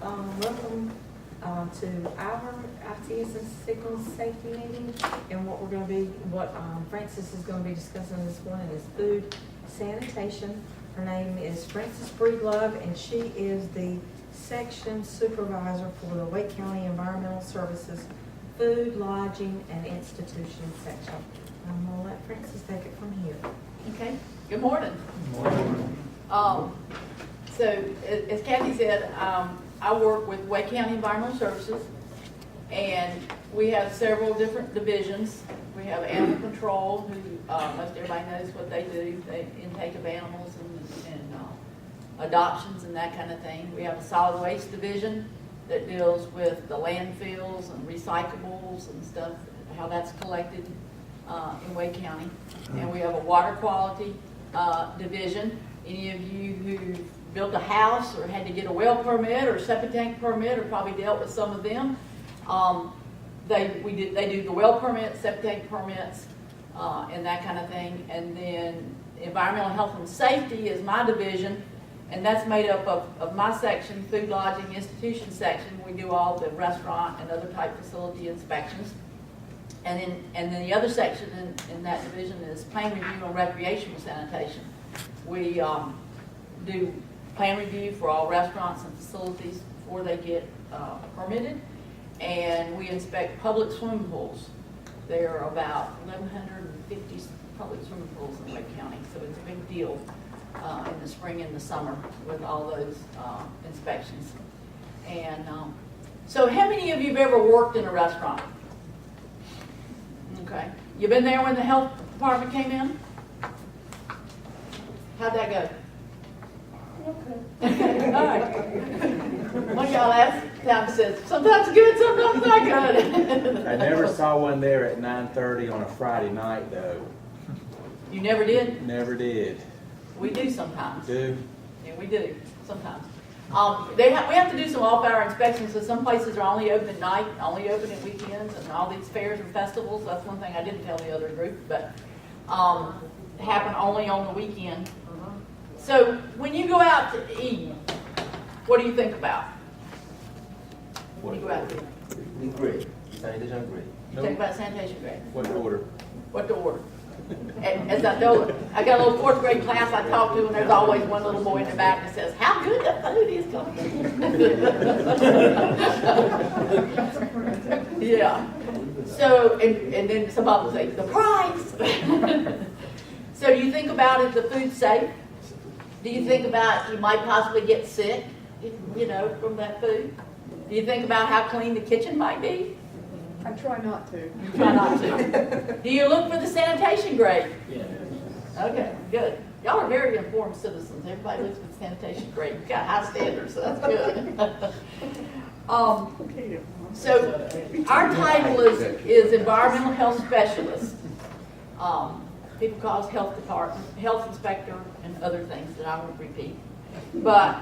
Welcome to our ITS and signal safety meeting. And what Frances is going to be discussing this morning is food sanitation. Her name is Frances Breedlove, and she is the section supervisor for the Wake County Environmental Services Food, Lodging, and Institution section. I'm going to let Frances take it from here. Okay, good morning. Good morning. So, as Kathy said, I work with Wake County Environmental Services, and we have several different divisions. We have animal control, who most everybody knows what they do. They intake of animals and adoptions and that kind of thing. We have a solid waste division that deals with the landfills and recyclables and stuff, how that's collected in Wake County. And we have a water quality division. Any of you who built a house or had to get a well permit or septic tank permit, or probably dealt with some of them, they do the well permits, septic tank permits, and that kind of thing. And then environmental health and safety is my division, and that's made up of my section, food, lodging, institution section. We do all the restaurant and other type facility inspections. And then the other section in that division is plan review on recreational sanitation. We do plan review for all restaurants and facilities before they get permitted, and we inspect public swimming pools. There are about 1,150 public swimming pools in Wake County, so it's a big deal in the spring and the summer with all those inspections. And so how many of you have ever worked in a restaurant? Okay. You been there when the health department came in? How'd that go? Okay. All right. One guy last time says, sometimes good, sometimes not good. I never saw one there at 9:30 on a Friday night, though. You never did? Never did. We do sometimes. Do? Yeah, we do sometimes. We have to do some off-hour inspections, so some places are only open at night, only open at weekends, and all these fairs and festivals. That's one thing I didn't tell the other group, but happen only on the weekend. So when you go out to eat, what do you think about? When you go out to eat, Great. Sanitation great. you think about sanitation grade. What order? What to order? And as I know, I got a little fourth grade class I talk to, and there's always one little boy in the back that says, "How good the food is going." Yeah. So, and then some of them say the price. So, do you think about it? The food's safe? Do you think about you might possibly get sick, from that food? Do you think about how clean the kitchen might be? I try not to. You try not to. Do you look for the sanitation grade? Yeah. Okay, good. Y'all are very informed citizens. Everybody looks for the sanitation grade. You've got high standards, so that's good. So our title is Environmental Health Specialist. People call us health department, health inspector, and other things that I won't repeat. But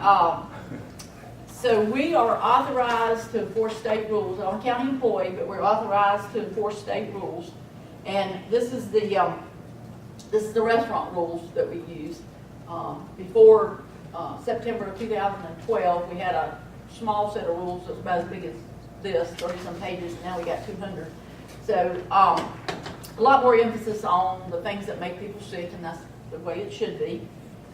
so we are authorized to enforce state rules. I'm a county employee, but we're authorized to enforce state rules. And this is the restaurant rules that we use. Before September of 2012, we had a small set of rules that was about as big as this, 30-some pages, and now we got 200. So a lot more emphasis on the things that make people sick, and that's the way it should be.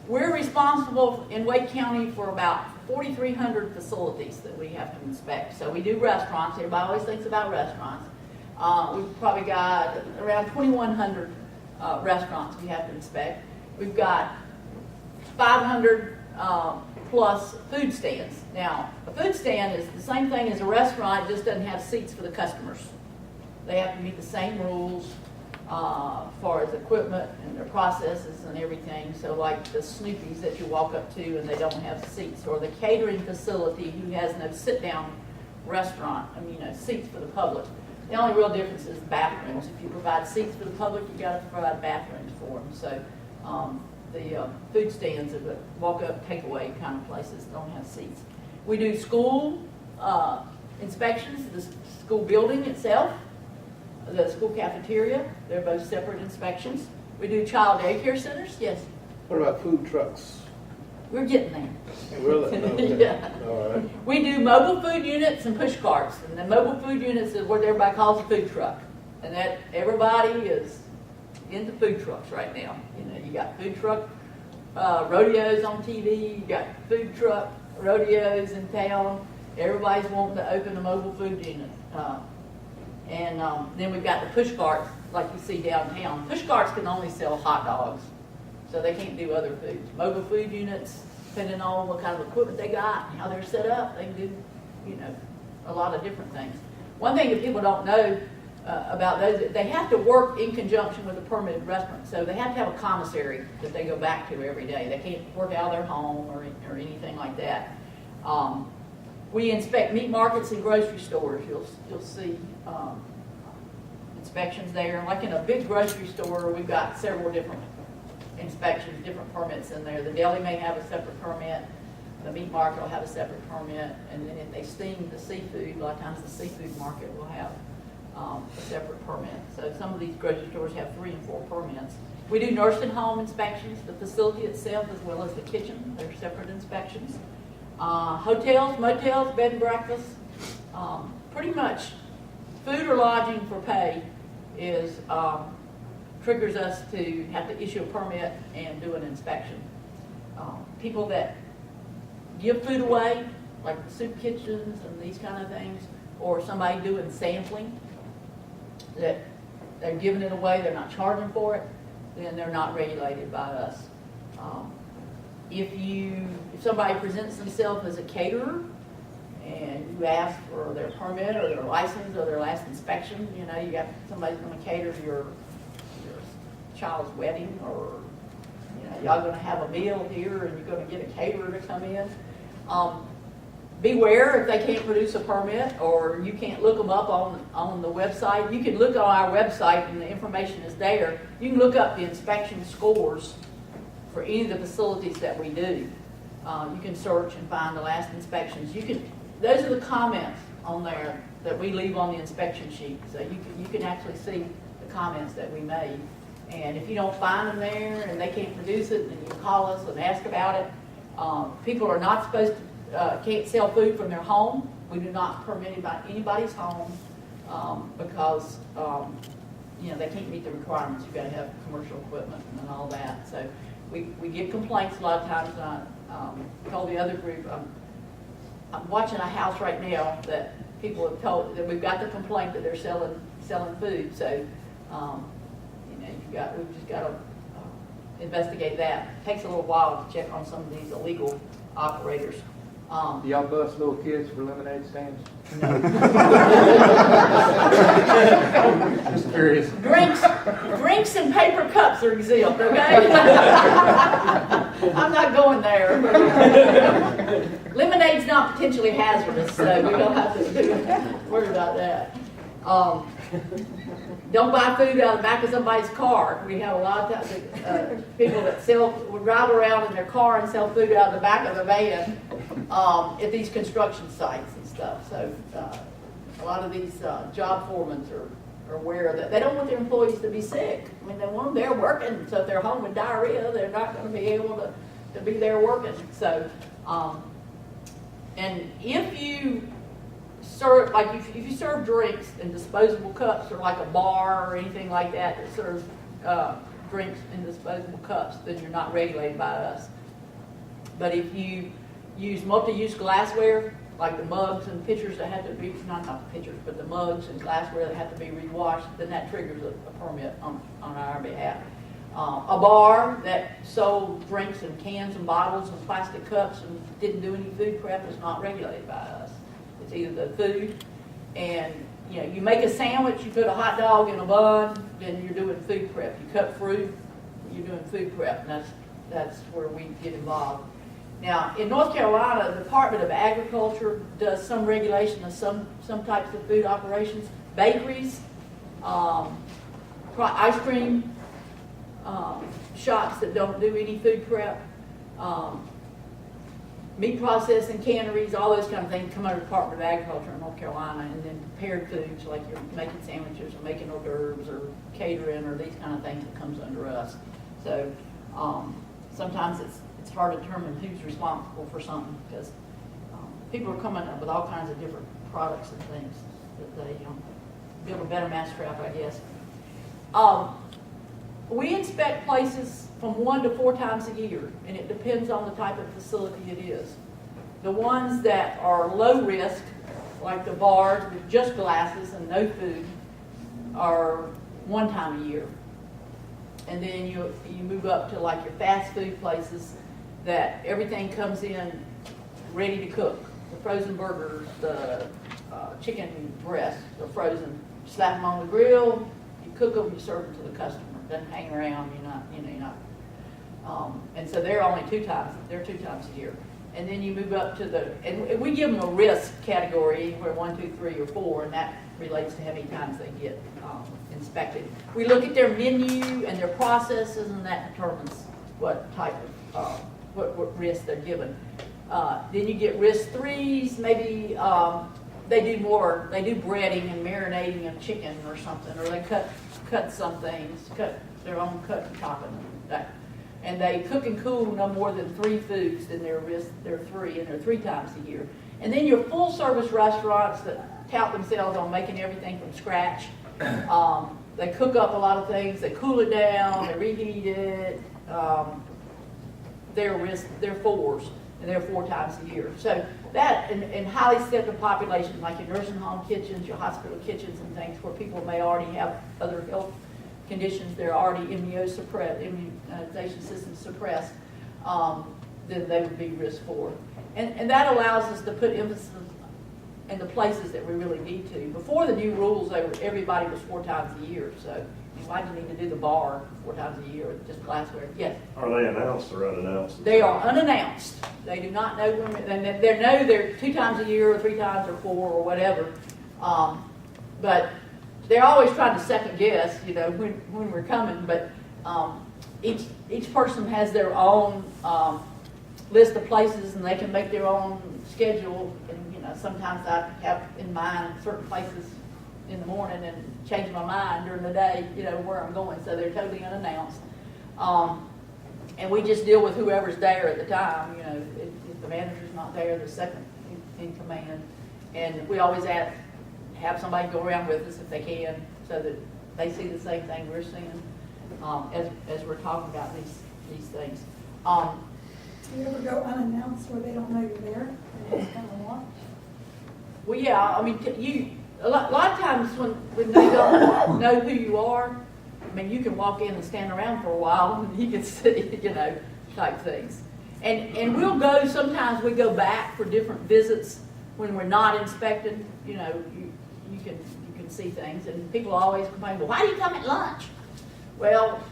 We're responsible in Wake County for about 4,300 facilities that we have to inspect. So we do restaurants. Everybody always thinks about restaurants. We've probably got around 2,100 restaurants we have to inspect. We've got 500 plus food stands. Now, a food stand is the same thing as a restaurant, it just doesn't have seats for the customers. They have to meet the same rules as far as equipment and their processes and everything. So like the Snoopy's that you walk up to and they don't have seats, or the catering facility who has no sit-down restaurant, seats for the public. The only real difference is bathrooms. If you provide seats for the public, you got to provide bathrooms for them. So the food stands are the walk-up, takeaway kind of places don't have seats. We do school inspections, the school building itself, the school cafeteria. They're both separate inspections. We do child daycare centers. Yes. What about food trucks? We're getting there. Really? Okay. Yeah. All right. We do mobile food units and push carts, and the mobile food units is what everybody calls a food truck. And that everybody is into food trucks right now. You know, you got food truck rodeos on TV, you got food truck rodeos in town. Everybody's wanting to open a mobile food unit. Then we've got the push carts, like you see downtown. Push carts can only sell hot dogs, so they can't do other foods. Mobile food units, depending on what kind of equipment they got and how they're set up, they can do, you know, a lot of different things. One thing that people don't know about those, they have to work in conjunction with a permitted restaurant. So they have to have a commissary that they go back to every day. They can't work out of their home or anything like that. We inspect meat markets and grocery stores. You'll see inspections there. Like in a big grocery store, we've got several different inspections, different permits in there. The deli may have a separate permit. The meat market will have a separate permit. And then if they steam the seafood, a lot of times the seafood market will have a separate permit. So some of these grocery stores have 3 and 4 permits. We do nursing home inspections, the facility itself as well as the kitchen. They're separate inspections. Hotels, motels, bed and breakfast. Pretty much food or lodging for pay is triggers us to have to issue a permit and do an inspection. People that give food away, like soup kitchens and these kind of things, or somebody doing sampling, that they're giving it away, they're not charging for it, then they're not regulated by us. If somebody presents themselves as a caterer and you ask for their permit or their license or their last inspection, you know, you got somebody's going to cater to your child's wedding, or you know, y'all going to have a meal here and you're going to get a caterer to come in. Beware if they can't produce a permit or you can't look them up on the website. You can look on our website and the information is there. You can look up the inspection scores for any of the facilities that we do. You can search and find the last inspections. Those are the comments on there that we leave on the inspection sheet. So you can actually see the comments that we made. And if you don't find them there and they can't produce it, then you call us and ask about it. People are not supposed to can't sell food from their home. We do not permit anybody's home because you know, they can't meet the requirements. You've got to have commercial equipment and all that. So we get complaints a lot of times. I told the other group, I'm watching a house right now that people have told that we've got the complaint that they're selling food. So you know, we've just got to investigate that. It takes a little while to check on some of these illegal operators. Do y'all bust little kids for lemonade stands? Just curious. Drinks and paper cups are exempt, okay? I'm not going there. Lemonade's not potentially hazardous, so we don't have to worry about that. Don't buy food out of the back of somebody's car. We have a lot of people that will drive around in their car and sell food out of the back of the van at these construction sites and stuff. So a lot of these job foremen are aware that they don't want their employees to be sick. I mean, they want them there working. So if they're home with diarrhea, they're not going to be able to be there working. So, and if you serve, like if you serve drinks in disposable cups, or like a bar or anything like that that serves drinks in disposable cups, then you're not regulated by us. But if you use multi-use glassware, like the mugs and pitchers that have to be, not the pitchers, but the mugs and glassware that have to be rewashed, then that triggers a permit on our behalf. A bar that sold drinks in cans and bottles and plastic cups and didn't do any food prep is not regulated by us. It's either the food, and you know, you make a sandwich, you put a hot dog in a bun, then you're doing food prep. You cut fruit, you're doing food prep, and that's where we get involved. Now, in North Carolina, the Department of Agriculture does some regulation of some types of food operations. Bakeries, ice cream shops that don't do any food prep, meat processing, canneries, all those kind of things come under the Department of Agriculture in North Carolina. And then prepared foods, like you're making sandwiches or making hors d'oeuvres or catering or these kind of things, that comes under us. So sometimes it's hard to determine who's responsible for something, because people are coming up with all kinds of different products and things that they build a better mousetrap, I guess. We inspect places from 1 to 4 times a year, and it depends on the type of facility it is. The ones that are low risk, like the bars with just glasses and no food, are 1 time a year. And then you move up to like your fast food places that everything comes in ready to cook. The frozen burgers, the chicken breasts are frozen. You slap them on the grill, you cook them, you serve them to the customer. Doesn't hang around. You're not. And so they're only 2 times. They're 2 times a year. And then you move up to and we give them a risk category, where 1, 2, 3, or 4, and that relates to how many times they get inspected. We look at their menu and their processes, and that determines what type of what risk they're given. Then you get risk 3s. Maybe they do breading and marinating of chicken or something, or they cut some things, cut their own cut and topping that. And they cook and cool no more than 3 foods, then they're 3, and they're 3 times a year. And then your full service restaurants that tout themselves on making everything from scratch, they cook up a lot of things, they cool it down, they reheat it, they're 4s, and they're 4 times a year. So that, and highly sensitive populations, like your nursing home kitchens, your hospital kitchens and things, where people may already have other health conditions, they're already immunization systems suppressed, then they would be risk 4. And that allows us to put emphasis in the places that we really need to. Before the new rules, everybody was 4 times a year, so why do you need to do the bar 4 times a year with just glassware? Yes? Are they announced or unannounced? They are unannounced. They do not know when, and they're 2 times a year, or 3 times, or 4, or whatever. But they're always trying to second guess, when we're coming. But each person has their own list of places, and they can make their own schedule. And sometimes I have in mind certain places in the morning and change my mind during the day, where I'm going. So they're totally unannounced. And we just deal with whoever's there at the time. If the manager's not there, the second in command. And we always have somebody go around with us if they can, so that they see the same thing we're seeing as we're talking about these things. Do you ever go unannounced where they don't know you're there and just kind of watch? Well, yeah, I mean, a lot of times when they don't know who you are, I mean, you can walk in and stand around for a while and you can see, type things. And sometimes we go back for different visits when we're not inspected. You can see things, and people always complain, well, why do you come at lunch? Well,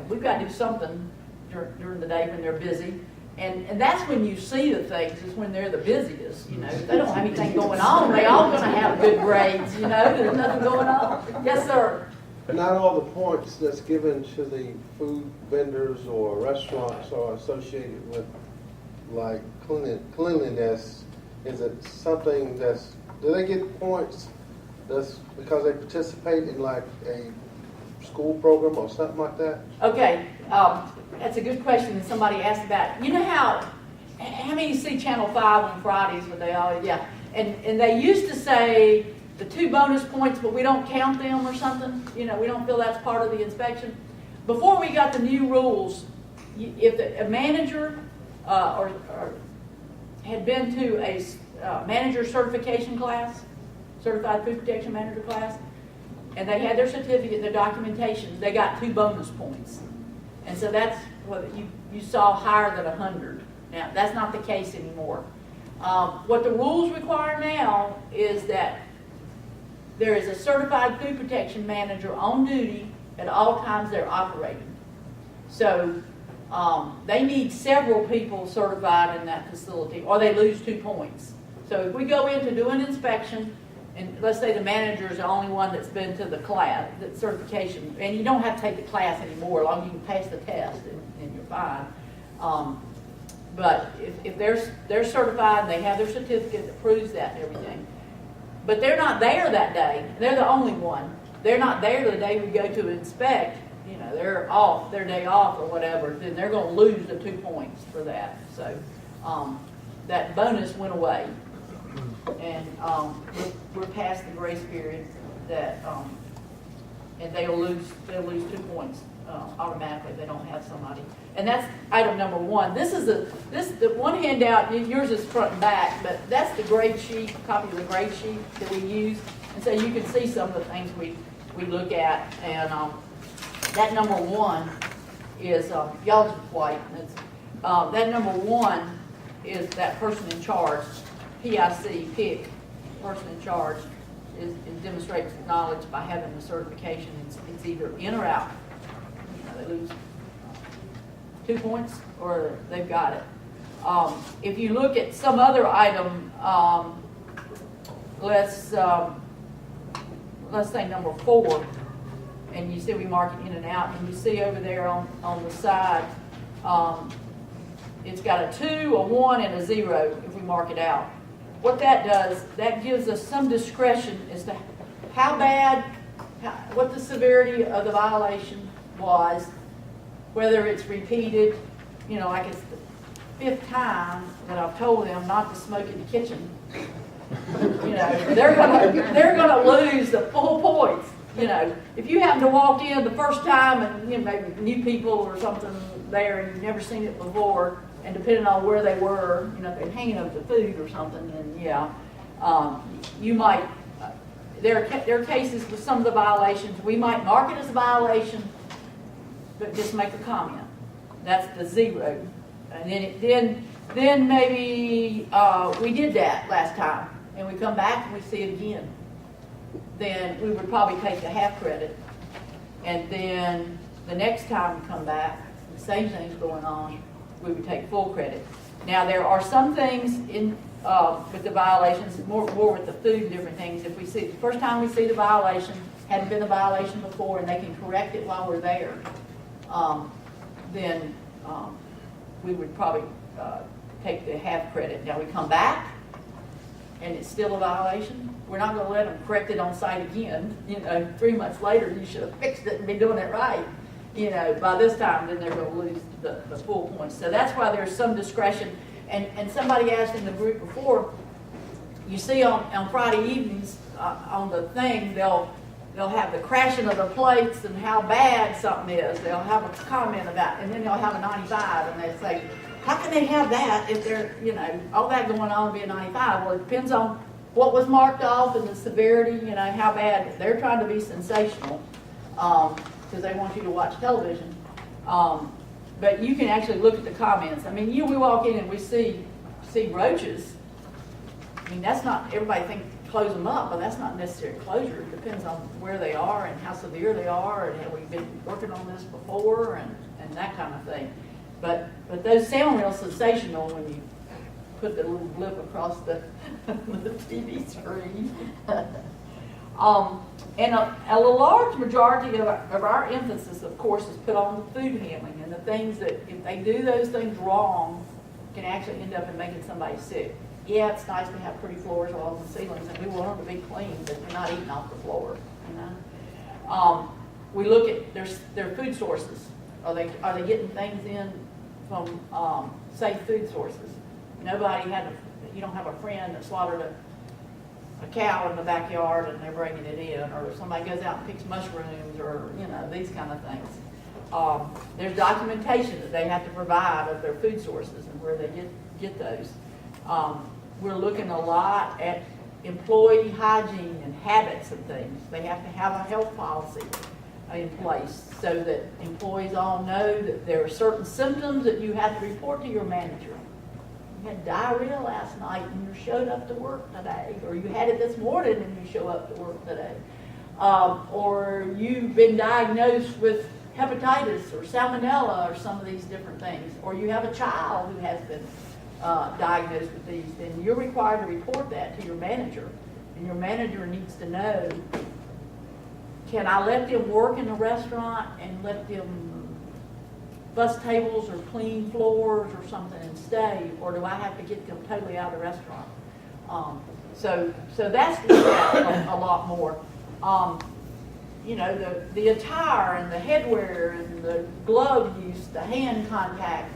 we've got to do something during the day when they're busy. And that's when you see the things, is when they're the busiest. If they don't have anything going on, they all going to have good grades. There's nothing going on. Yes, sir. Not all the points that's given to the food vendors or restaurants are associated with, like, cleanliness. Is it something do they get points that's because they participate in like a school program or something like that? Okay, that's a good question that somebody asked about. You know how many see Channel 5 on Fridays where they all, yeah. And they used to say the 2 bonus points, but we don't count them or something. We don't feel that's part of the inspection. Before we got the new rules, if a manager or had been to a manager certification class, certified food protection manager class, and they had their certificate, their documentation, they got 2 bonus points. And so that's what you saw higher than 100. Now, that's not the case anymore. What the rules require now is that there is a certified food protection manager on duty at all times they're operating. So they need several people certified in that facility, or they lose 2 points. So if we go in to do an inspection, and let's say the manager is the only one that's been to the class, the certification, and you don't have to take the class anymore, as long as you can pass the test, and you're fine. But if they're certified and they have their certificate that proves that and everything, but they're not there that day, they're the only one. They're not there the day we go to inspect. you know, they're off, their day off or whatever, then they're gonna lose the 2 points for that. So, that bonus went away. And, we're past the grace period that, and they'll lose 2 points, automatically if they don't have somebody. And that's item number one. The one handout, yours is front and back, but that's the grade sheet, copy of the grade sheet that we use. And so you can see some of the things we look at. And that number one is, y'all's is white. And it's, that number one is that person in charge, PIC, person in charge, is demonstrates knowledge by having the certification. It's either in or out. You know, they lose 2 points or they've got it. If you look at some other item, let's say number 4, and you see we mark it in and out, and you see over there on the side, it's got a 2, a 1, and a 0 if we mark it out. What that does, that gives us some discretion as to how bad, what the severity of the violation was, whether it's repeated, you know, like it's the 5th time that I've told them not to smoke in the kitchen. You know, they're gonna lose the full points. You know, if you happen to walk in the first time and, you know, maybe new people or something there and you've never seen it before, and depending on where they were, you know, if they're hanging up the food or something, then yeah, you might, there are cases with some of the violations, we might mark it as a violation, but just make a comment. That's the 0. And then maybe we did that last time, and we come back and we see it again. Then we would probably take the half credit, and then the next time we come back, the same thing's going on, we would take full credit. Now there are some things in with the violations, more with the food and different things. If we see the first time we see the violation, hadn't been a violation before, and they can correct it while we're there, then we would probably take the half credit. Now we come back, and it's still a violation. We're not going to let them correct it on site again. You know, 3 months later, you should have fixed it and been doing it right. You know, by this time, then they're going to lose the full points. So that's why there's some discretion. And somebody asked in the group before, you see on Friday evenings on the thing, they'll have the crashing of the plates and how bad something is. They'll have a comment about it, and then they'll have a 95, and they say, how can they have that if they're, you know, all that going on be a 95? Well, it depends on what was marked off and the severity, you know, how bad. They're trying to be sensational because they want you to watch television. But you can actually look at the comments. I mean, we walk in and we see roaches. I mean, that's not, everybody thinks close them up, but that's not necessary closure. It depends on where they are and how severe they are, and have we been working on this before, and that kind of thing. But those sound real sensational when you put the little blip across the TV screen. And a large majority of our emphasis, of course, is put on the food handling and the things that, if they do those things wrong, can actually end up in making somebody sick. Yeah, it's nice to have pretty floors, walls, and ceilings, and we want them to be clean, but we're not eating off the floor, you know. We look at their food sources. Are they getting things in from safe food sources? You don't have a friend that slaughtered a cow in the backyard and they're bringing it in, or somebody goes out and picks mushrooms, or, you know, these kind of things. There's documentation that they have to provide of their food sources and where they get those. We're looking a lot at employee hygiene and habits and things. They have to have a health policy in place so that employees all know that there are certain symptoms that you have to report to your manager. You had diarrhea last night and you showed up to work today, or you had it this morning and you show up to work today. Or you've been diagnosed with hepatitis or salmonella or some of these different things, or you have a child who has been diagnosed with these, then you're required to report that to your manager. And your manager needs to know, can I let them work in the restaurant and let them bus tables or clean floors or something and stay, or do I have to get them totally out of the restaurant? So that's looked at a lot more. you know, the attire and the headwear and the glove use, the hand contact.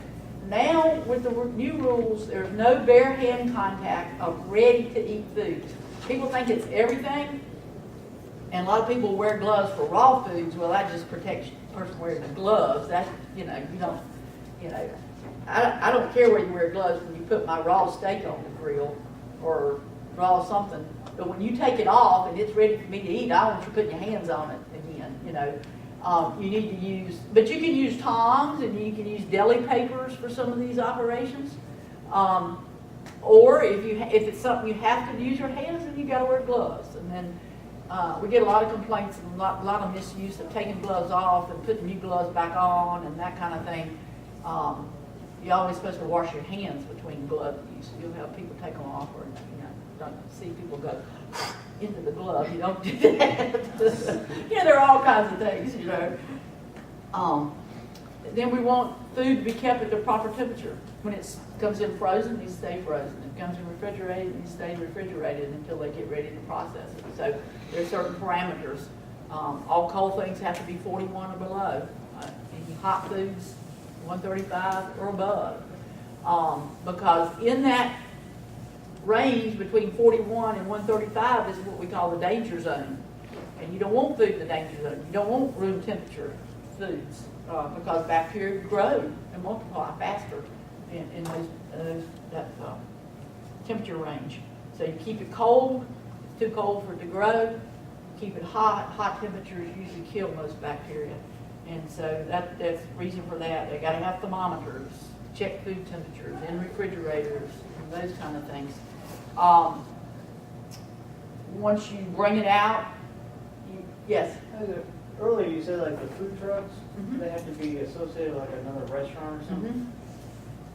Now, with the new rules, there's no bare hand contact of ready-to-eat foods. People think it's everything, and a lot of people wear gloves for raw foods. Well, that just protects the person wearing the gloves. That's, you know, you don't, you know, I don't care whether you wear gloves when you put my raw steak on the grill or raw something, but when you take it off and it's ready for me to eat, I want you putting your hands on it again, you know. You need to use, but you can use tongs and you can use deli papers for some of these operations. Or if it's something you have to use your hands, then you got to wear gloves. And then we get a lot of complaints and a lot of misuse of taking gloves off and putting new gloves back on and that kind of thing. You're always supposed to wash your hands between glove use. You'll have people take them off, or you know, don't see people go into the glove. You don't do that. You know, there are all kinds of things. You know. Then we want food to be kept at the proper temperature. When it comes in frozen, it needs to stay frozen. If it comes in refrigerated, it needs to stay refrigerated until they get ready to process it. So there are certain parameters. All cold things have to be 41 or below. Any hot foods, 135 or above. Because in that range between 41 and 135 is what we call the danger zone. And you don't want food in the danger zone. You don't want room temperature foods because bacteria grow and multiply faster in that temperature range. So you keep it cold, it's too cold for it to grow. Keep it hot. Hot temperatures usually kill most bacteria. And so that's the reason for that. They got to have thermometers, check food temperatures in refrigerators, and those kind of things. Once you bring it out, yes? Earlier you said like the food trucks, they have to be associated with like another restaurant or something.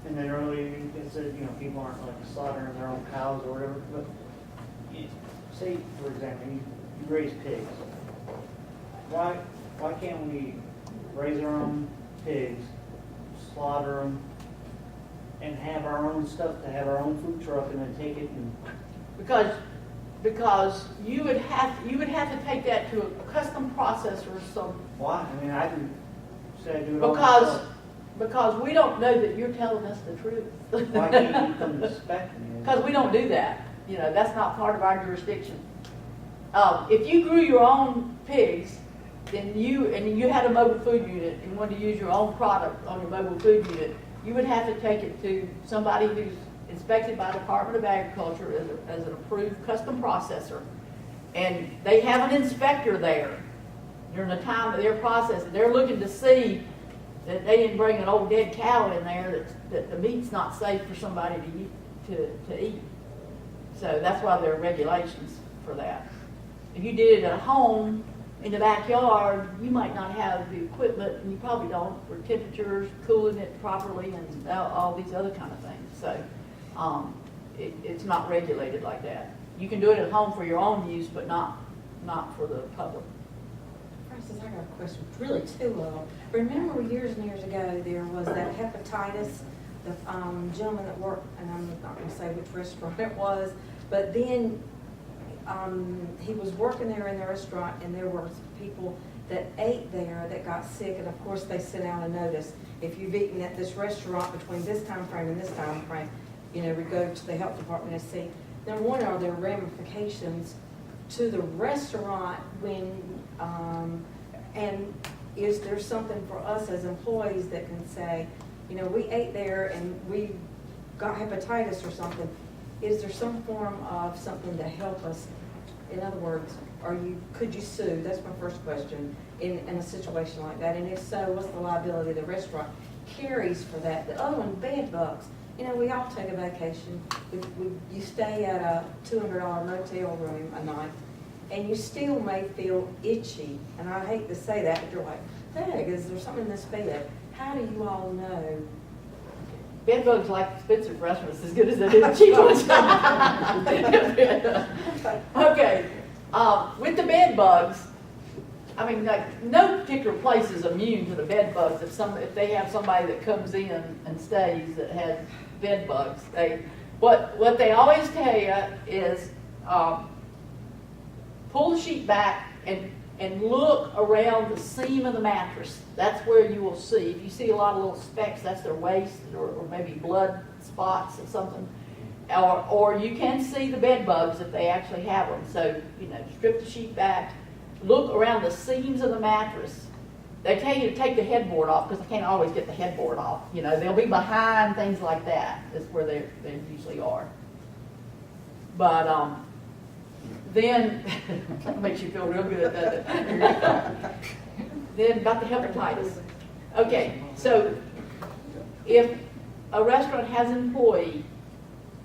And then earlier you said, you know, people aren't like slaughtering their own cows or whatever. But say, for example, you raise pigs. Why can't we raise our own pigs, slaughter them, and have our own stuff to have our own food truck and then take it and... Because you would have to take that to a custom processor or something. Why? I mean, I can say I do it all myself. Because we don't know that you're telling us the truth. Why can't you come inspect me? Because we don't do that. You know, that's not part of our jurisdiction. If you grew your own pigs, then you had a mobile food unit and wanted to use your own product on your mobile food unit, you would have to take it to somebody who's inspected by the Department of Agriculture as an approved custom processor. And they have an inspector there during the time that they're processing. They're looking to see that they didn't bring an old dead cow in there, that the meat's not safe for somebody to eat. So that's why there are regulations for that. If you did it at home, in the backyard, you might not have the equipment, and you probably don't, for temperatures, cooling it properly, and all these other kind of things. So it's not regulated like that. You can do it at home for your own use, but not for the public. Francis, I got a question, really two of them. Remember years and years ago, there was that hepatitis, the gentleman that worked, and I'm not going to say which restaurant it was, but then he was working there in the restaurant, and there were people that ate there that got sick, and of course they sent out a notice. If you've eaten at this restaurant between this time frame and this time frame, you know, we go to the health department and see. Number one, are there ramifications to the restaurant when, and is there something for us as employees that can say, you know, we ate there and we got hepatitis or something. Is there some form of something to help us? In other words, could you sue? That's my first question in a situation like that. And if so, what's the liability the restaurant carries for that? The other one, bed bugs. You know, we all take a vacation. You stay at a $200 motel room a night, and you still may feel itchy. And I hate to say that, but you're like, hey, is there something in this bed? How do you all know? Bed bugs like expensive restaurants as good as they do the cheap ones. Okay, with the bed bugs, I mean, like, no particular place is immune to the bed bugs. If they have somebody that comes in and stays that has bed bugs, what they always tell you is pull the sheet back and and look around the seam of the mattress. That's where you will see. If you see a lot of little specks, that's their waist or maybe blood spots or something. Or you can see the bed bugs if they actually have them. So, you know, strip the sheet back, look around the seams of the mattress. They tell you to take the headboard off because they can't always get the headboard off. You know, they'll be behind things like that. That's where they usually are. But then, that makes you feel real good, doesn't it? Then about the hepatitis. Okay, so if a restaurant has an employee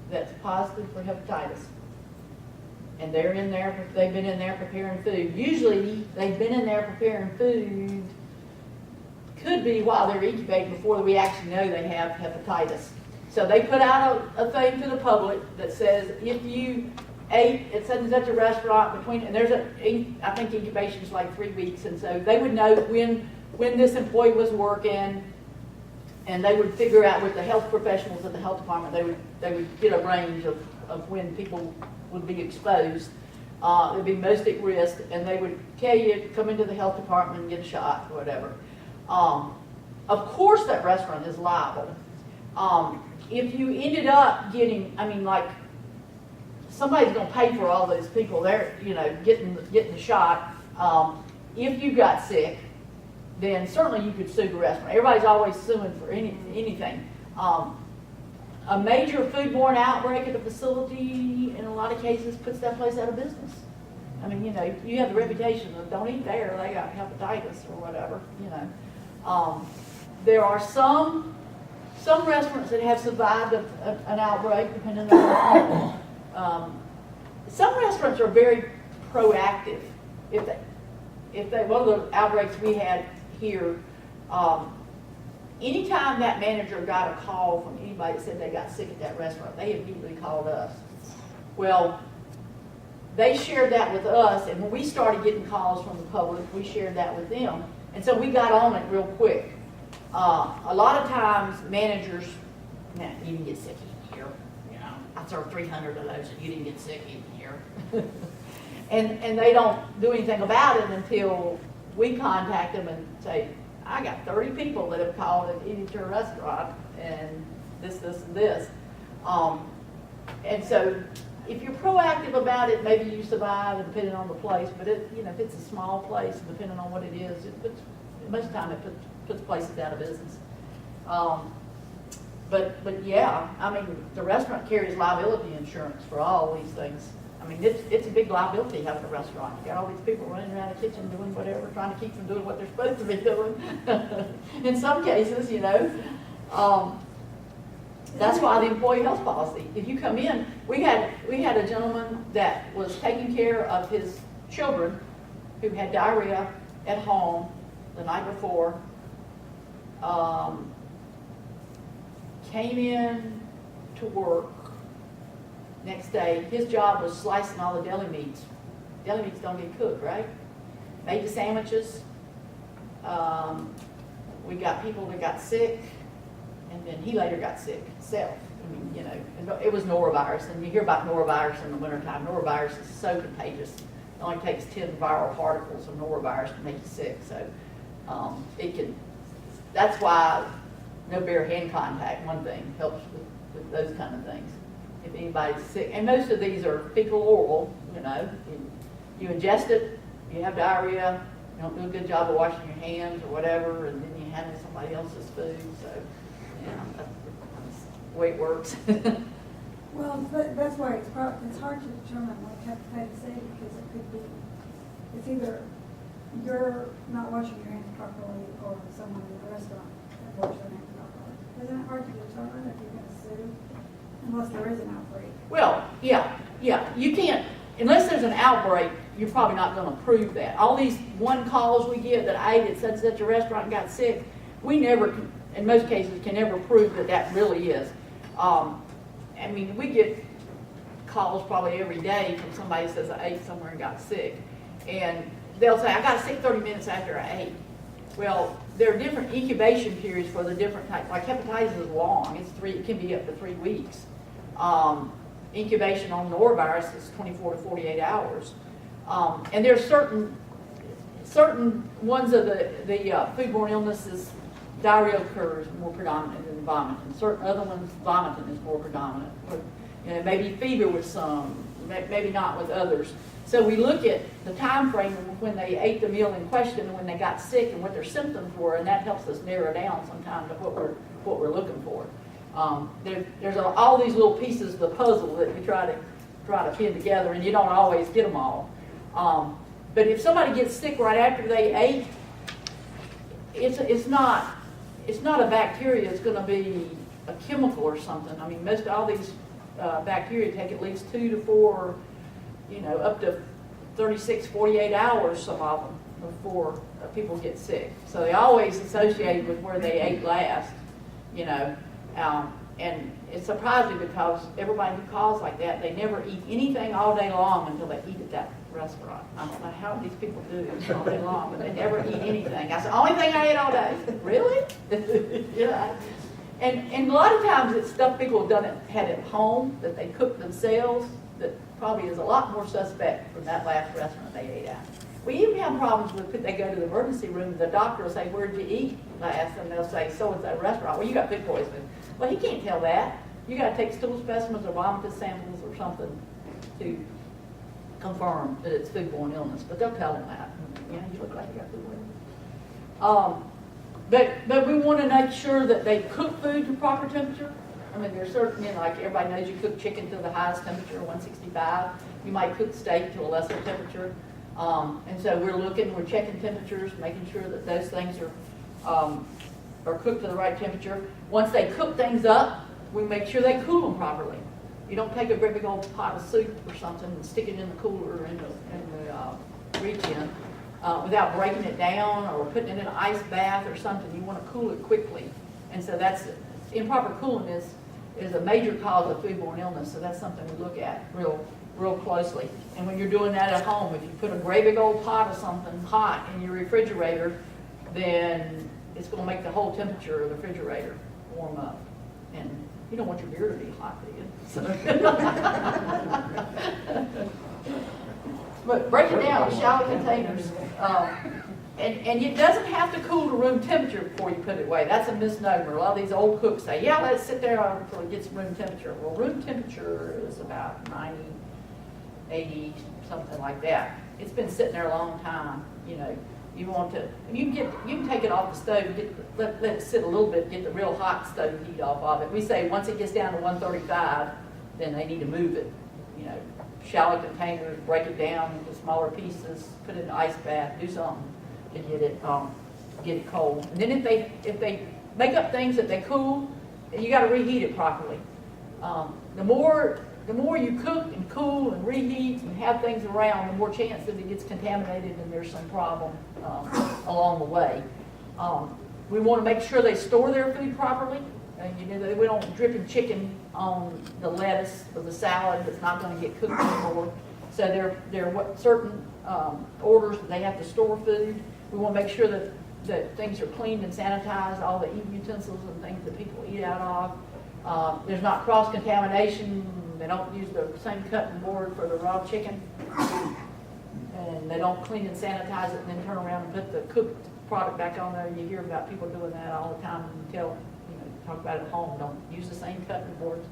that's positive for hepatitis, and they're in there, they've been in there preparing food. Usually, they've been in there preparing food, could be while they're incubating before we actually know they have hepatitis. So they put out a thing to the public that says, if you ate at such and such a restaurant between, and there's I think incubation is like 3 weeks, and so they would know when this employee was working, and they would figure out with the health professionals at the health department, they would get a range of when people would be exposed. They'd be most at risk, and they would tell you to come into the health department and get a shot or whatever. Of course that restaurant is liable. If you ended up getting, I mean, like, somebody's going to pay for all those people there, you know, getting the shot. If you got sick, then certainly you could sue the restaurant. Everybody's always suing for anything. A major foodborne outbreak at a facility, in a lot of cases, puts that place out of business. I mean, you know, you have the reputation of don't eat there, they got hepatitis or whatever, you know. There are some restaurants that have survived an outbreak, depending on some restaurants are very proactive. If they one of the outbreaks we had here, anytime that manager got a call from anybody that said they got sick at that restaurant, they immediately called us. Well, they shared that with us, and when we started getting calls from the public, we shared that with them. And so we got on it real quick. A lot of times managers, nah, you didn't get sick eating here. You know, I served 300 of those and you didn't get sick eating here. and they don't do anything about it until we contact them and say, I got 30 people that have called and eaten at your restaurant and this, and this. And so if you're proactive about it, maybe you survive depending on the place, but you know, if it's a small place, depending on what it is, most of the time it puts places out of business. But yeah, I mean, the restaurant carries liability insurance for all these things. I mean, it's a big liability having a restaurant. You got all these people running around the kitchen doing whatever, trying to keep them doing what they're supposed to be doing. In some cases, you know. That's why the employee health policy. If you come in, we had a gentleman that was taking care of his children who had diarrhea at home the night before. Came in to work next day. His job was slicing all the deli meats. Deli meats don't get cooked, right? Made the sandwiches. We got people that got sick, and then he later got sick himself. I mean, you know, it was norovirus, and you hear about norovirus in the wintertime. Norovirus is so contagious. It only takes 10 viral particles of norovirus to make you sick. So it can. That's why no bare hand contact, one thing, helps with those kind of things. If anybody's sick, and most of these are fecal oral, you know, you ingest it, you have diarrhea, you don't do a good job of washing your hands or whatever, and then you handle somebody else's food, so, yeah, that's the way it works. Well, that's why it's hard to determine what hepatitis A, because it could be, it's either you're not washing your hands properly or someone in the restaurant that washes their hands properly. Isn't it hard to determine if you're going to sue unless there is an outbreak? Well, yeah, you can't, unless there's an outbreak, you're probably not going to prove that. All these one calls we get that I ate at such and such a restaurant and got sick, we never, in most cases, can never prove that that really is. I mean, we get calls probably every day from somebody who says I ate somewhere and got sick. And they'll say, I got sick 30 minutes after I ate. Well, there are different incubation periods for the different types. Like hepatitis is long. It can be up to 3 weeks. Incubation on norovirus is 24 to 48 hours. And there's certain certain ones of the foodborne illnesses, diarrhea occurs more predominant than vomiting. Certain other ones, vomiting is more predominant. You know, maybe fever with some, maybe not with others. So we look at the time frame of when they ate the meal in question and when they got sick and what their symptoms were, and that helps us narrow down sometimes to what we're looking for. There's all these little pieces of the puzzle that you try to pin together, and you don't always get them all. But if somebody gets sick right after they ate, it's not a bacteria. It's going to be a chemical or something. I mean, most all these bacteria take at least 2 to 4, up to 36, 48 hours, some of them, before people get sick. So they always associate with where they ate last, and it's surprising because everybody who calls like that, they never eat anything all day long until they eat at that restaurant. I don't know how these people do it all day long, but they never eat anything. I said, only thing I ate all day. Really? Yeah. And a lot of times it's stuff people have had at home that they cook themselves that probably is a lot more suspect from that last restaurant they ate at. We even have problems with, they go to the emergency room, the doctor will say, where'd you eat last? And they'll say, so-and-so restaurant. Well, you got food poisoning. Well, he can't tell that. You got to take stool specimens or vomited samples or something to confirm that it's foodborne illness. But they'll tell them that. You look like you got foodborne illness. But we want to make sure that they cook food to proper temperature. I mean, there's certain, like everybody knows you cook chicken to the highest temperature, 165. You might cook steak to a lesser temperature. And so we're checking temperatures, making sure that those things are cooked to the right temperature. Once they cook things up, we make sure they cool them properly. You don't take a great big old pot of soup or something and stick it in the cooler in the reach-in without breaking it down or putting it in an ice bath or something. You want to cool it quickly. And so that's, improper cooling is a major cause of foodborne illness, so that's something we look at real closely. And when you're doing that at home, if you put a great big old pot of something hot in your refrigerator, then it's going to make the whole temperature of the refrigerator warm up. And you don't want your beer to be hot, do you? So. But break it down in shallow containers. And it doesn't have to cool to room temperature before you put it away. That's a misnomer. A lot of these old cooks say, yeah, let it sit there until it gets room temperature. Well, room temperature is about 90, 80, something like that. It's been sitting there a long time. You want to, you can take it off the stove, let it sit a little bit, get the real hot stove heat off of it. We say once it gets down to 135, then they need to move it. Shallow containers, break it down into smaller pieces, put it in an ice bath, do something to get it cold. And then if they make up things that they cool, you got to reheat it properly. The more you cook and cool and reheat and have things around, the more chance that it gets contaminated and there's some problem along the way. We want to make sure they store their food properly. We don't drip chicken on the lettuce or the salad that's not going to get cooked anymore. So there are certain orders that they have to store food. We want to make sure that things are cleaned and sanitized, all the eating utensils and things that people eat out of. There's not cross-contamination. They don't use the same cutting board for the raw chicken. And they don't clean and sanitize it and then turn around and put the cooked product back on there. You hear about people doing that all the time until, talk about it at home. Don't use the same cutting boards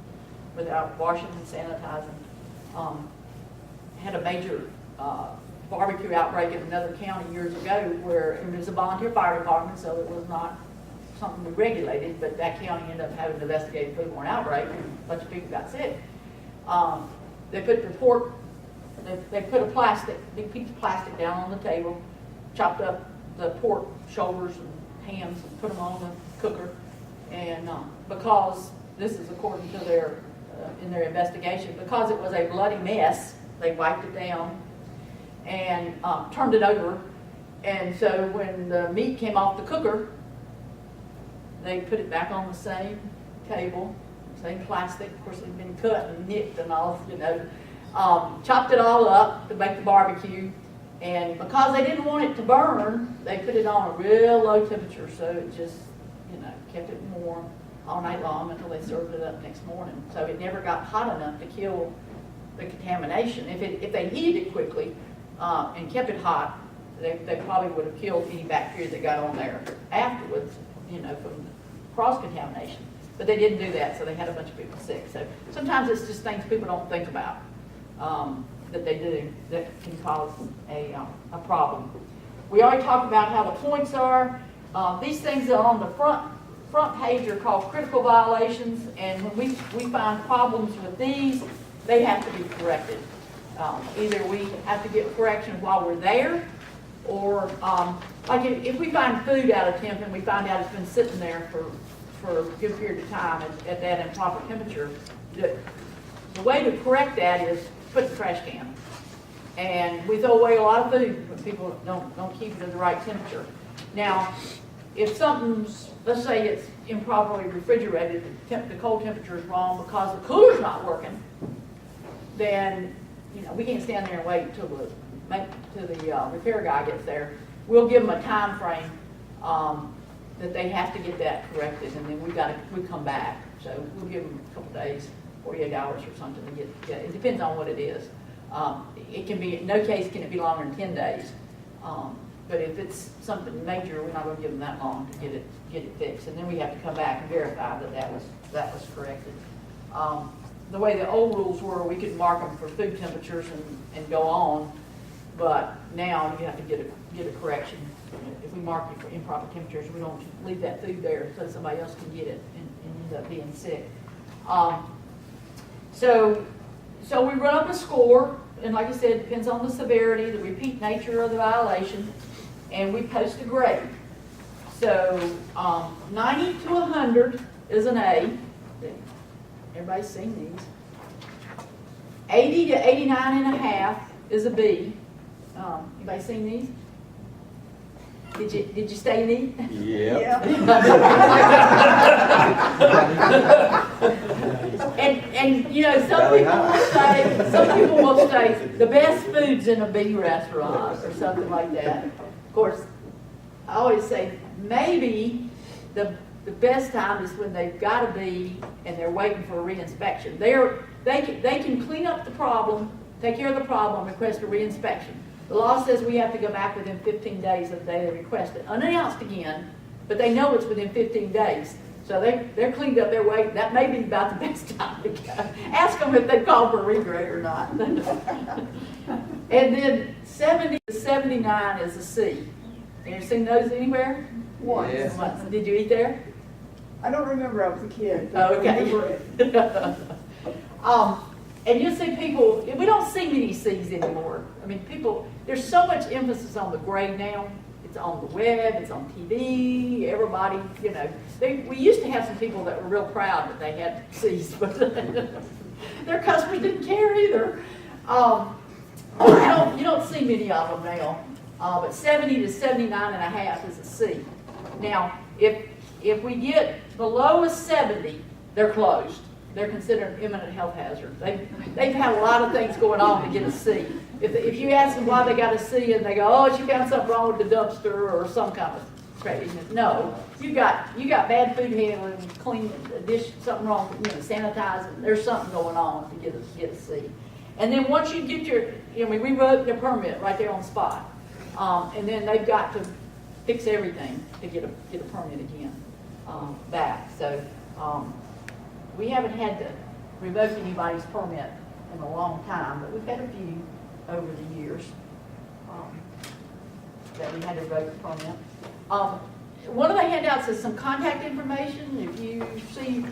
without washing and sanitizing. Had a major barbecue outbreak in another county years ago where it was a volunteer fire department, so it was not something we regulated, but that county ended up having an investigative foodborne outbreak and a bunch of people got sick. They put the pork, they put a big piece of plastic down on the table, chopped up the pork shoulders and hams and put them on the cooker. And because, this is according to in their investigation, because it was a bloody mess, they wiped it down and turned it over. And so when the meat came off the cooker, they put it back on the same table, same plastic. Of course, it had been cut and nicked and all, chopped it all up to make the barbecue. And because they didn't want it to burn, they put it on a real low temperature, so it just, kept it warm all night long until they served it up next morning. So it never got hot enough to kill the contamination. If they heated it quickly and kept it hot, they probably would have killed any bacteria that got on there afterwards, you know, from cross-contamination. But they didn't do that, so they had a bunch of people sick. So sometimes it's just things people don't think about that they do that can cause a problem. We already talked about how the points are. These things that are on the front page are called critical violations, and when we find problems with these, they have to be corrected. Either we have to get correction while we're there, or like if we find food out of temp and we find out it's been sitting there for a good period of time at that improper temperature, the way to correct that is put in the trash can. And we throw away a lot of food when people don't keep it at the right temperature. Now, if something's, let's say it's improperly refrigerated, the cold temperature is wrong because the cooler's not working, then you know we can't stand there and wait until the repair guy gets there. We'll give them a time frame that they have to get that corrected, and then we come back. So we'll give them a couple days, 48 hours or something to get it depends on what it is. It can be, in no case can it be longer than 10 days. But if it's something major, we're not going to give them that long to get it fixed, and then we have to come back and verify that was corrected. The way the old rules were, we could mark them for food temperatures and go on, but now you have to get a correction. If we mark it for improper temperatures, we don't leave that food there so somebody else can get it and end up being sick. So we run up a score, and like I said, it depends on the severity, the repeat nature of the violation, and we post a grade. So 90 to 100 is an A. Everybody's seen these. 80 to 89 and a half is a B. Anybody seen these? Did you stay neat? Yeah. And you know, some people will say the best food's in a B restaurant or something like that. Of course, I always say maybe the best time is when they've got to be and they're waiting for a reinspection. They can clean up the problem, take care of the problem, request a reinspection. The law says we have to go back within 15 days of the day they request it, unannounced again, but they know it's within 15 days. So they're cleaned up their way. That may be about the best time to go. Ask them if they call for a regrade or not. And then 70 to 79 is a C. Have you seen those anywhere? Once. Yes. Once. Did you eat there? I don't remember, I was a kid. Oh, I remember okay. it. And you see people, we don't see many C's anymore. I mean, there's so much emphasis on the grade now. It's on the web, it's on TV, everybody, you know. We used to have some people that were real proud that they had C's, but their customers didn't care either. You don't see many of them now. But 70 to 79 and a half is a C. Now, if we get below a 70, they're closed. They're considered an imminent health hazard. They've had a lot of things going on to get a C. If you ask them why they got a C and they go, oh, she found something wrong with the dumpster or some kind of craziness. No, you got bad food handling, clean dish, something wrong, sanitizing. There's something going on to get a C. And then once you get we revoke their permit right there on the spot. And then they've got to fix everything to get a permit again back. So we haven't had to revoke anybody's permit in a long time, but we've had a few over the years that we had to revoke the permit. One of the handouts is some contact information. If you see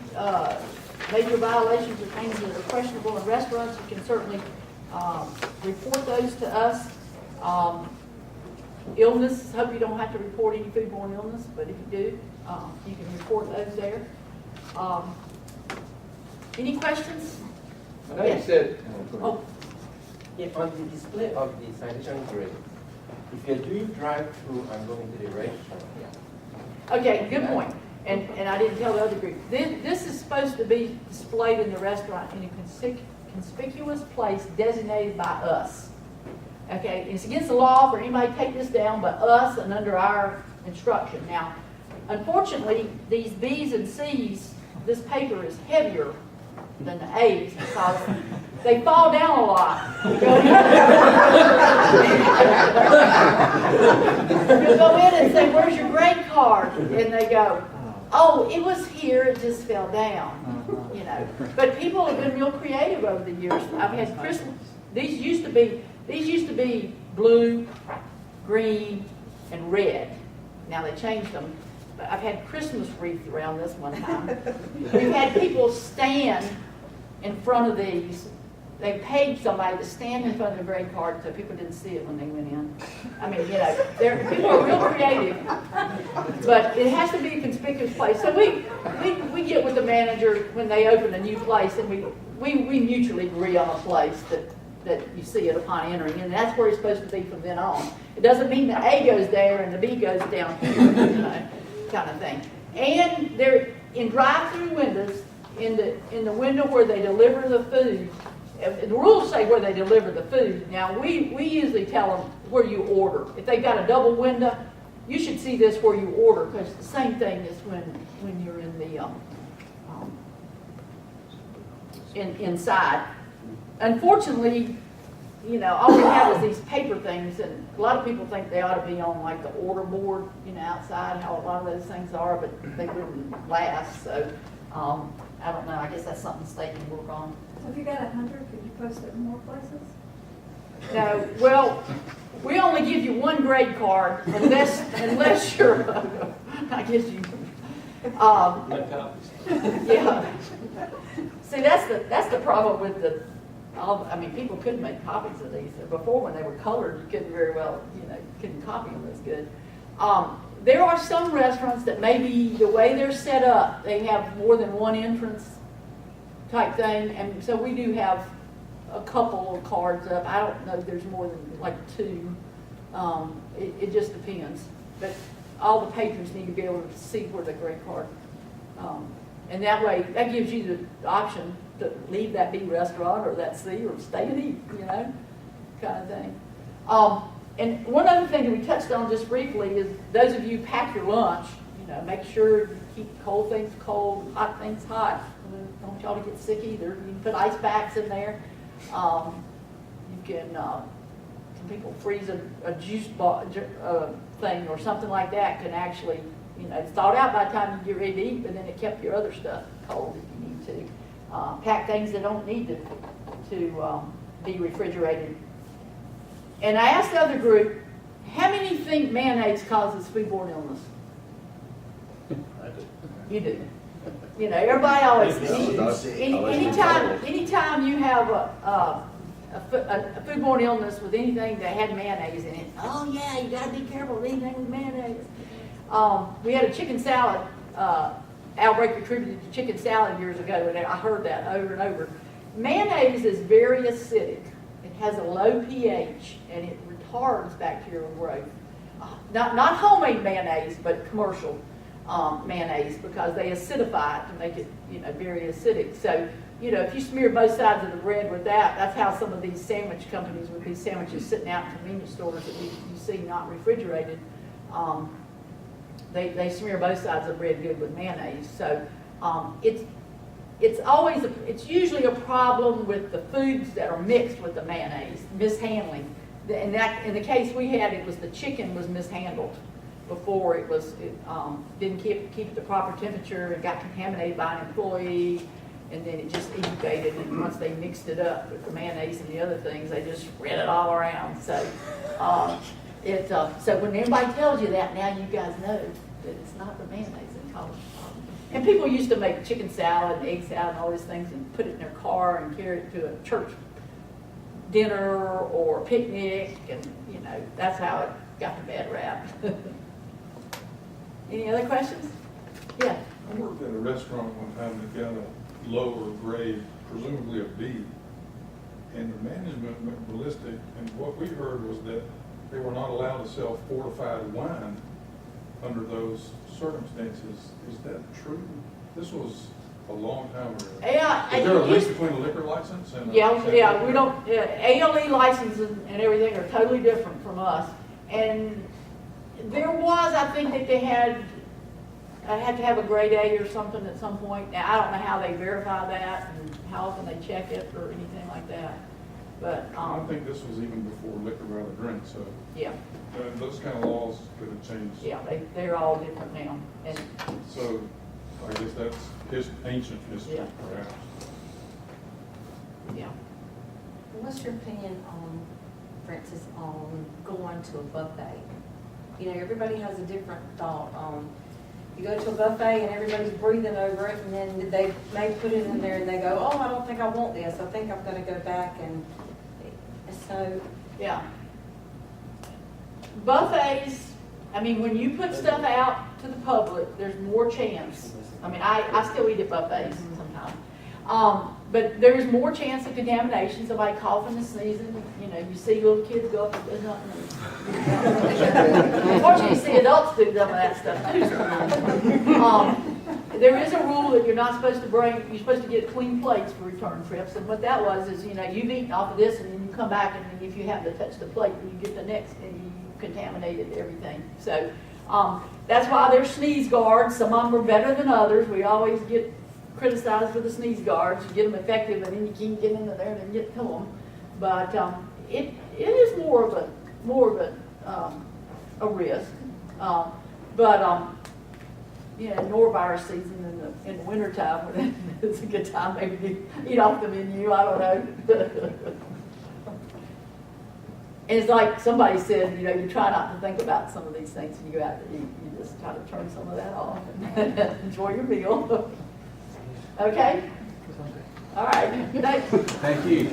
major violations or things that are questionable in restaurants, you can certainly report those to us. Illness, hope you don't have to report any foodborne illness, but if you do, you can report those there. Any questions? I know Yes. you said, Oh, on the display of the sanitation grade, if you're doing drive-through and going to the restaurant, okay, good point. And I didn't tell the other group. This is supposed to be displayed in the restaurant in a conspicuous place designated by us. Okay, it's against the law for anybody to take this down but us and under our instruction. Now, unfortunately, these B's and C's, this paper is heavier than the A's because they fall down a lot. You go in and say, where's your grade card? And they go, oh, it was here, it just fell down, you know. But people have been real creative over the years. I've had Christmas, these used to be blue, green, and red. Now they changed them. But I've had Christmas wreath around this one time. We've had people stand in front of these. They paid somebody to stand in front of the grade card so people didn't see it when they went in. I mean, you know, people are real creative, but it has to be a conspicuous place. So we get with the manager when they open a new place, and we mutually agree on a place that you see it upon entering, and that's where it's supposed to be from then on. It doesn't mean that A goes there and the B goes down here, you know, kind of thing. And they're in drive-through windows, in the window where they deliver the food. The rules say where they deliver the food. Now, we usually tell them where you order. If they've got a double window, you should see this where you order, because it's the same thing as when you're in the inside. Unfortunately, you know, all we have is these paper things, and a lot of people think they ought to be on like the order board, you know, outside, how a lot of those things are, but they wouldn't last. So I don't know. I guess that's something the state can work on. So if you got 100, could you post it in more places? No, well, we only give you one grade card unless you're, I guess you, yeah. See, that's the problem with I mean, people couldn't make copies of these. Before, when they were colored, you couldn't very well, you know, couldn't copy them as good. There are some restaurants that maybe the way they're set up, they have more than one entrance type thing, and so we do have a couple of cards up. I don't know if there's more than like two. It just depends. But all the patrons need to be able to see where the grade card. And that way, that gives you the option to leave that B restaurant or that C or stay and eat, you know, kind of thing. And one other thing that we touched on just briefly is those of you who pack your lunch, you know, make sure you keep cold things cold, hot things hot. Don't want y'all to get sick either. You can put ice packs in there. You can, some people freeze a juice thing or something like that can actually, you know, it's thawed out by the time you get ready to eat, but then it kept your other stuff cold if you need to. Pack things that don't need to be refrigerated. And I asked the other group, how many think mayonnaise causes foodborne illness? I do. You do. You know, everybody always, anytime you have a foodborne illness with anything that had mayonnaise in it, oh yeah, you gotta be careful with anything with mayonnaise. We had a chicken salad outbreak attributed to chicken salad years ago, and I heard that over and over. Mayonnaise is very acidic. It has a low pH, and it retards bacterial growth. Not homemade mayonnaise, but commercial mayonnaise, because they acidify it to make it, you know, very acidic. So, you know, if you smear both sides of the bread with that, that's how some of these sandwich companies with these sandwiches sitting out in convenience stores that you see not refrigerated, they smear both sides of the bread good with mayonnaise. So it's usually a problem with the foods that are mixed with the mayonnaise, mishandling. In the case we had, it was the chicken was mishandled before it didn't keep the proper temperature and got contaminated by an employee, and then it just incubated, and once they mixed it up with the mayonnaise and the other things, they just spread it all around. So so when everybody tells you that, now you guys know that it's not the mayonnaise that causes the problem. And people used to make chicken salad and egg salad and all these things and put it in their car and carry it to a church dinner or picnic, and you know, that's how it got the bad rap. Any other questions? Yeah. I worked at a restaurant one time that got a lower grade, presumably a B, and the management went ballistic, and what we heard was that they were not allowed to sell fortified wine under those circumstances. Is that true? This was a long time ago. Yeah. Is there a link between a liquor license and Yeah, we don't, ALE licenses and everything are totally different from us. And there was, I think that they had to have a grade A or something at some point. Now, I don't know how they verify that and how often they check it or anything like that. But, I think this was even before liquor by the drink, so yeah, those kind of laws could have changed. yeah, they're all different now, and, So I guess that's ancient history, Yeah. perhaps. yeah. What's your opinion on, Francis, on going to a buffet? You know, everybody has a different thought on, you go to a buffet and everybody's breathing over it, and then they may put it in there and they go, oh, I don't think I want this, I think I'm gonna go back, and so, Yeah. Buffets, I mean, when you put stuff out to the public, there's more chance. I mean, I still eat at buffets sometimes. But there's more chance of contamination, somebody coughing and sneezing, you know, you see little kids go up and do nothing. Unfortunately, you see adults do some of that stuff too. There is a rule that you're not supposed to bring, you're supposed to get clean plates for return trips, and what that was is, you know, you've eaten off of this, and then you come back, and then if you happen to touch the plate, you get the next, and you contaminated everything. So, that's why there's sneeze guards. Some of them are better than others. We always get criticized for the sneeze guards. You get them effective, and then you can't get into there and get to them. But it is more of a risk. You know, norovirus season in the wintertime, when it's a good time maybe to eat off the menu. I don't know. And it's like somebody said, you know, you try not to think about some of these things when you go out to eat. You just try to turn some of that off and enjoy your meal. Okay? All right. Thank you.